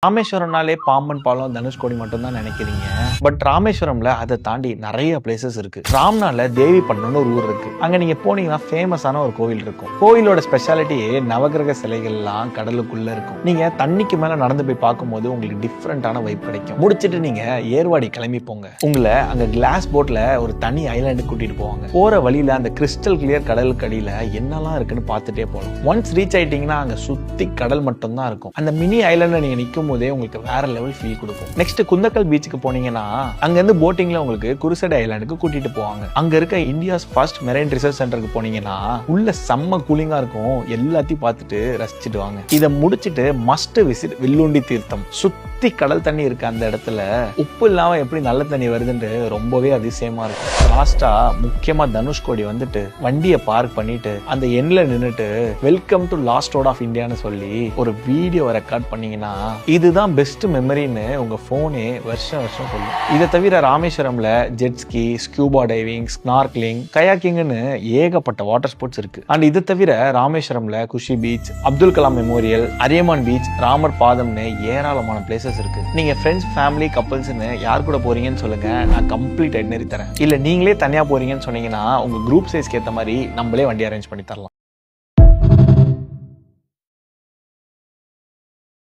ராமேஸ்வரம்னாலே பாம்பன் பாலம் தனுஷ்கோடி மட்டும் தான் நினைக்கிறீங்க. பட் ராமேஸ்வரம்ல அதை தாண்டி நிறைய பிளேசஸ் இருக்கு. ராம்நாள்ல தேவிப்பட்டினம்னு ஒரு ஊர் இருக்கு. அங்க நீங்க போனீங்கன்னா ஃபேமஸான ஒரு கோவில் இருக்கும். கோவிலோட ஸ்பெஷாலிட்டியே நவகிரக சிலைகள்லாம் கடலுக்குள்ள இருக்கும். நீங்க தண்ணிக்கு மேல நடந்து போய் பார்க்கும்போது உங்களுக்கு டிஃப்ரெண்டான வைப் கிடைக்கும். முடிச்சிட்டு நீங்க ஏர்வாடி கிளம்பி போங்க. உங்களை அங்க கிளாஸ் போட்ல ஒரு தனி ஐலாண்டு கூட்டிட்டு போவாங்க. போற வழியில அந்த கிறிஸ்டல் கிளியர் கடலுக்கு அடியில என்னெல்லாம் இருக்குன்னு பார்த்துட்டே போகலாம். ஒன்ஸ் ரீச் ஆயிட்டீங்கன்னா அங்க சுத்தி கடல் மட்டும் தான் இருக்கும். அந்த மினி ஐலாண்ட்ல நீங்க நிக்கும் போதே உங்களுக்கு வேற லெவல் ஃபீல் கொடுக்கும். நெக்ஸ்ட் குந்தக்கல் பீச்சுக்கு போனீங்கன்னா அங்க இருந்து போட்டிங்ல உங்களுக்கு குருசடை ஐலாண்டுக்கு கூட்டிட்டு போவாங்க. அங்க இருக்க இந்தியாஸ் ஃபர்ஸ்ட் மெரைன் ரிசர்ச் சென்டருக்கு போனீங்கன்னா உள்ள செம்ம கூலிங்கா இருக்கும். எல்லாத்தையும் பார்த்துட்டு ரசிச்சுட்டு வாங்க. இதை முடிச்சிட்டு மஸ்ட் விசிட் வில்லுண்டி தீர்த்தம். சுத்தி கடல் தண்ணி இருக்கு. அந்த இடத்துல உப்பு இல்லாம எப்படி நல்ல தண்ணி வருதுன்னு ரொம்பவே அதிசயமா இருக்கும். லாஸ்டா முக்கியமா தனுஷ்கோடி வந்துட்டு வண்டியை பார்க் பண்ணிட்டு அந்த எண்ணில் நின்னுட்டு welcome to last road of இந்தியான்னு சொல்லி ஒரு வீடியோ ரெக்கார்ட் பண்ணீங்கன்னா இதுதான் பெஸ்ட் மெமரின்னு உங்க போனே வருஷம் வருஷம் சொல்லும். இதை தவிர ராமேஸ்வரம்ல ஜெட்ஸ்கி, ஸ்கூபா டைவிங், ஸ்னார்க்லிங், கயாக்கிங்னு ஏகப்பட்ட வாட்டர் ஸ்போர்ட்ஸ் இருக்கு. அண்ட் இது தவிர ராமேஸ்வரம்ல Kushi beach, Abdul Kalam memorial, Ariyaman beach, Ramar பாதம்னு ஏராளமான பிளேசஸ் இருக்கு. நீங்க ஃப்ரெண்ட்ஸ், ஃபேமிலி, கப்பல்ஸ்னு யார் கூட போறீங்கன்னு சொல்லுங்க, நான் கம்ப்ளீட் ஐட்னரி தரேன். இல்ல நீங்களே தனியா போறீங்கன்னு சொன்னீங்கன்னா உங்க குரூப் சைஸ்க்கு ஏற்ற மாதிரி நம்மளே வண்டி அரேஞ்ச் பண்ணி தரலாம்.